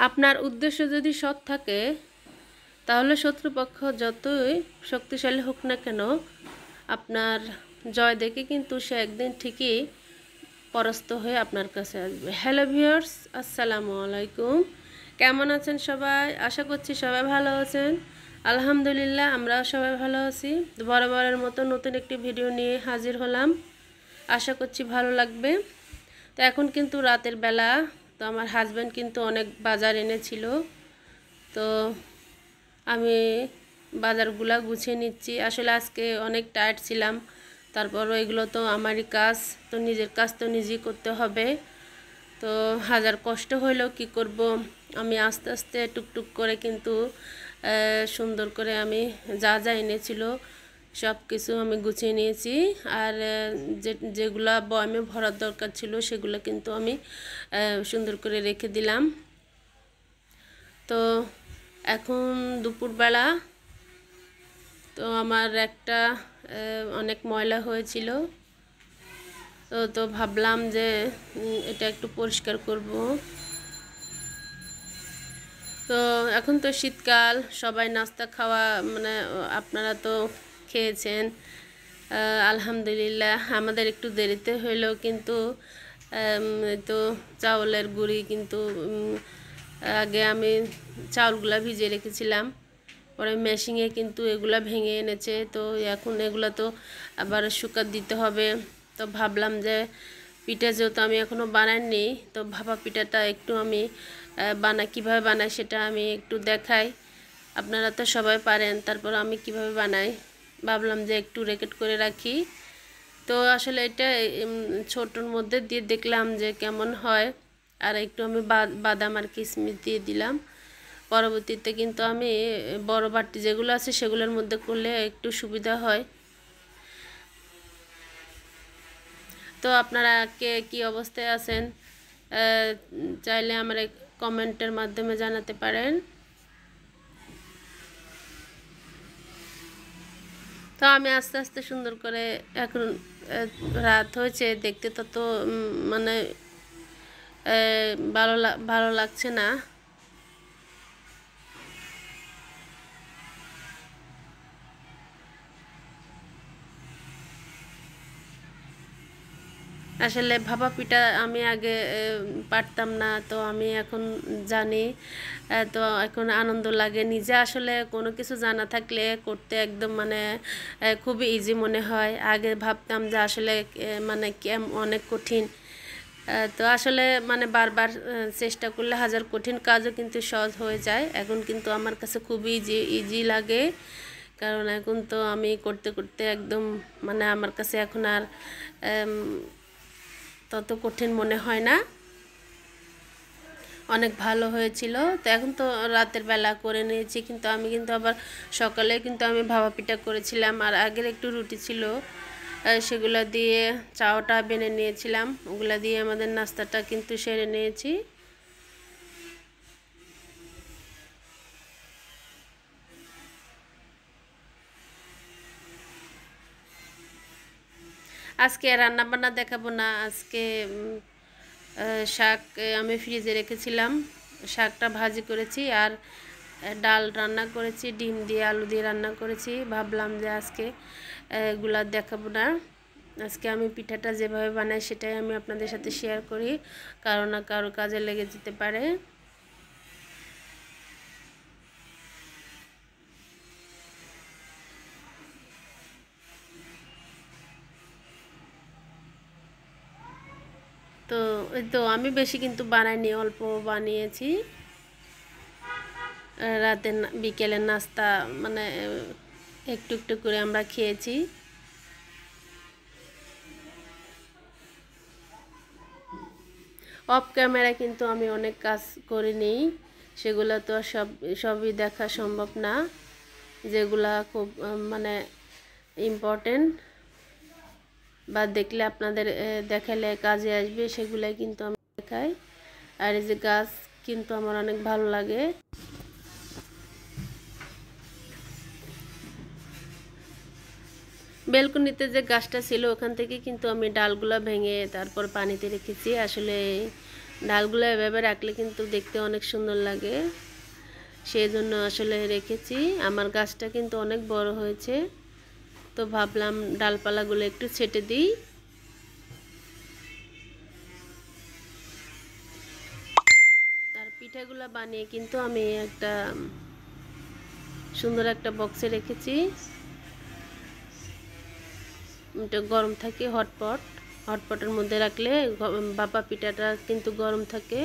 আপনার উদ্দেশ্য যদি সৎ থাকে তাহলে শত্রুপক্ষ যতই শক্তিশালী হোক না কেন আপনার জয় দেখে কিন্তু সে একদিন ঠিকই পরাস্ত হয়ে আপনার কাছে আসবে। হ্যালো ভিউয়ার্স, আসসালামু আলাইকুম। কেমন আছেন সবাই? আশা করছি সবাই ভালো আছেন। আলহামদুলিল্লাহ, আমরাও সবাই ভালো আছি। বরাবরের মতো নতুন একটি ভিডিও নিয়ে হাজির হলাম। আশা করছি ভালো লাগবে। তো এখন কিন্তু রাতের বেলা, তো আমার হাজব্যান্ড কিন্তু অনেক বাজার এনেছিল, তো আমি বাজারগুলা গুছিয়ে নিচ্ছি। আসলে আজকে অনেক টায়ার্ড ছিলাম, তারপরও এগুলো তো আমারই কাজ, তো নিজের কাজ তো নিজেই করতে হবে। তো হাজার কষ্ট হইলেও কি করব, আমি আস্তে আস্তে টুকটুক করে কিন্তু সুন্দর করে আমি যা যা এনেছিল সব কিছু আমি গুছিয়ে নিয়েছি। আর যেগুলা বয়ামে ভরার দরকার ছিল সেগুলো কিন্তু আমি সুন্দর করে রেখে দিলাম। তো এখন দুপুরবেলা, তো আমার একটা অনেক ময়লা হয়েছিল, তো ভাবলাম যে এটা একটু পরিষ্কার করব। তো এখন তো শীতকাল, সবাই নাস্তা খাওয়া, মানে আপনারা তো খেয়েছেন আলহামদুলিল্লাহ। আমাদের একটু দেরিতে হইলেও কিন্তু তো চাউলের গুঁড়ি কিন্তু আগে আমি চাউলগুলা ভিজিয়ে রেখেছিলাম, পরে মেশিনে কিন্তু এগুলা ভেঙে এনেছে। তো এখন এগুলো তো আবার শুকাতে দিতে হবে। তো ভাবলাম যে পিঠা যেহেতু আমি এখনও বানাইনি, তো ভাপা পিঠাটা একটু আমি কীভাবে বানাই সেটা আমি একটু দেখাই। আপনারা তো সবাই পারেন, তারপর আমি কিভাবে বানাই ভাবলাম যে একটু রেকর্ড করে রাখি। তো আসলে এটা ছোটোর মধ্যে দিয়ে দেখলাম যে কেমন হয়, আর একটু আমি বাদাম আর কিশমিশ দিয়ে দিলাম। পরবর্তীতে কিন্তু আমি বড় বাটি যেগুলো আছে সেগুলোর মধ্যে করলে একটু সুবিধা হয়। তো আপনারা কে কী অবস্থায় আছেন চাইলে আমার কমেন্টের মাধ্যমে জানাতে পারেন। তো আমি আস্তে আস্তে সুন্দর করে, এখন রাত হয়েছে দেখতে তত মানে ভালো লাগছে না। আসলে ভাপা পিঠা আমি আগে পারতাম না, তো আমি এখন জানি। তো এখন আনন্দ লাগে নিজে, আসলে কোনো কিছু জানা থাকলে করতে একদম মানে খুবই ইজি মনে হয়। আগে ভাবতাম যে আসলে মানে অনেক কঠিন। তো আসলে মানে বারবার চেষ্টা করলে হাজার কঠিন কাজও কিন্তু সহজ হয়ে যায়। এখন কিন্তু আমার কাছে খুবই ইজি লাগে, কারণ এখন তো আমি করতে করতে একদম মানে আমার কাছে এখন আর তত কঠিন মনে হয় না। অনেক ভালো হয়েছিল। তো এখন তো রাতের বেলা করে নিয়েছি, কিন্তু আমি কিন্তু আবার সকালে কিন্তু আমি ভাপা পিঠা করেছিলাম, আর আগের একটু রুটি ছিল, সেগুলো দিয়ে চাওটা বেনে নিয়েছিলাম। ওগুলা দিয়ে আমাদের নাস্তাটা কিন্তু সেরে নিয়েছি। আজকে রান্না বান্না দেখাবো না। আজকে শাক আমি ফ্রিজে রেখেছিলাম, শাকটা ভাজি করেছি, আর ডাল রান্না করেছি, ডিম দিয়ে আলু দিয়ে রান্না করেছি। ভাবলাম যে আজকে এগুলা দেখাবো না। আজকে আমি পিঠাটা যেভাবে বানাই সেটাই আমি আপনাদের সাথে শেয়ার করি, কারো না কারো কাজে লেগে যেতে পারে। তো ওই তো আমি বেশি কিন্তু বানাইনি, অল্প বানিয়েছি। রাতের বিকেলের নাস্তা মানে একটু একটু করে আমরা খেয়েছি। অফ ক্যামেরা কিন্তু আমি অনেক কাজ করে নিই, সেগুলো তো সবই দেখা সম্ভব না। যেগুলা খুব মানে ইম্পর্টেন্ট বা দেখলে আপনাদের দেখালে কাজে আসবে সেগুলাই কিন্তু আমি দেখাই। আর এই যে গাছ কিন্তু আমার অনেক ভালো লাগে। বেলকনিতে যে গাছটা ছিল ওখান থেকে কিন্তু আমি ডালগুলা ভেঙে তারপর পানিতে রেখেছি। আসলে ডালগুলো এভাবে রাখলে কিন্তু দেখতে অনেক সুন্দর লাগে, সেই জন্য আসলে রেখেছি। আমার গাছটা কিন্তু অনেক বড় হয়েছে, তো ভাবলাম ডালপালাগুলো একটু ছেটে দিই। আর পিঠাগুলো বানিয়ে কিন্তু আমি একটা সুন্দর একটা বক্সে রেখেছি। এটা গরম থাকে, হটপটের মধ্যে রাখলে ভাপা পিঠাটা কিন্তু গরম থাকে।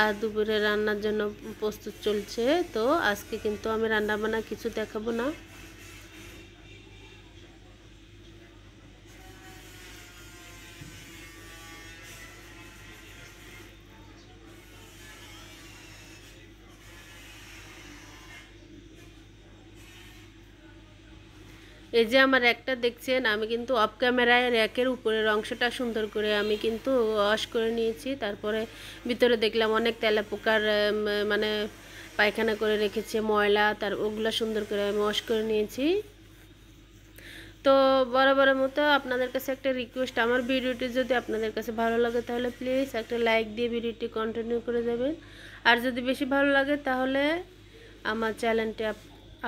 আর দুপুরে রান্নার জন্য প্রস্তুত চলছে। তো আজকে কিন্তু আমি রান্না বান্না কিছু দেখাবো না। এই যে আমার র্যাকটা দেখছেন, আমি কিন্তু অফ ক্যামেরায় র্যাকের উপরের অংশটা সুন্দর করে আমি কিন্তু ওয়াশ করে নিয়েছি। তারপরে ভিতরে দেখলাম অনেক তেলাপোকার মানে পায়খানা করে রেখেছে, ময়লা, তার ওগুলো সুন্দর করে আমি ওয়াশ করে নিয়েছি। তো বরাবরের মতো আপনাদের কাছে একটা রিকোয়েস্ট, আমার ভিডিওটি যদি আপনাদের কাছে ভালো লাগে তাহলে প্লিজ একটা লাইক দিয়ে ভিডিওটি কন্টিনিউ করে যাবেন। আর যদি বেশি ভালো লাগে তাহলে আমার চ্যানেলটি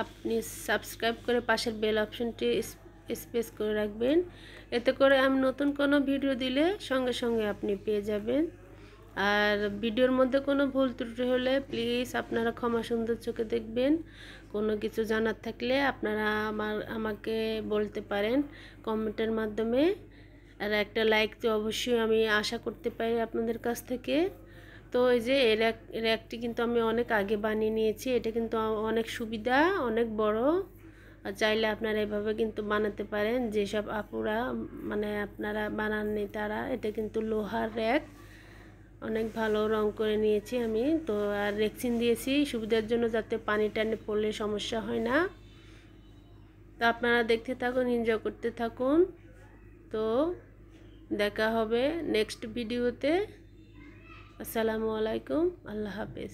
আপনি সাবস্ক্রাইব করে পাশের বেল অপশনটি স্পেস করে রাখবেন। এতে করে আমি নতুন কোনো ভিডিও দিলে সঙ্গে সঙ্গে আপনি পেয়ে যাবেন। আর ভিডিওর মধ্যে কোনো ভুল ত্রুটি হলে প্লিজ আপনারা ক্ষমা সুন্দর চোখে দেখবেন। কোনো কিছু জানার থাকলে আপনারা আমাকে বলতে পারেন কমেন্টের মাধ্যমে। আর একটা লাইক তো অবশ্যই আমি আশা করতে পারি আপনাদের কাছ থেকে। তো এই যে র্যাকটি কিন্তু আমি অনেক আগে বানিয়ে নিয়েছি। এটা কিন্তু অনেক সুবিধা, অনেক বড়। আর চাইলে আপনারা এভাবে কিন্তু বানাতে পারেন। যেসব আপুরা মানে আপনারা বানাননি তারা, এটা কিন্তু লোহার র্যাক, অনেক ভালো রং করে নিয়েছি আমি। তো আর রেক্সিন দিয়েছি সুবিধার জন্য, যাতে পানি টানি পড়লে সমস্যা হয় না। তো আপনারা দেখতে থাকুন, এনজয় করতে থাকুন। তো দেখা হবে নেক্সট ভিডিওতে। আসসালামু আলাইকুম, আল্লাহ হাফেজ।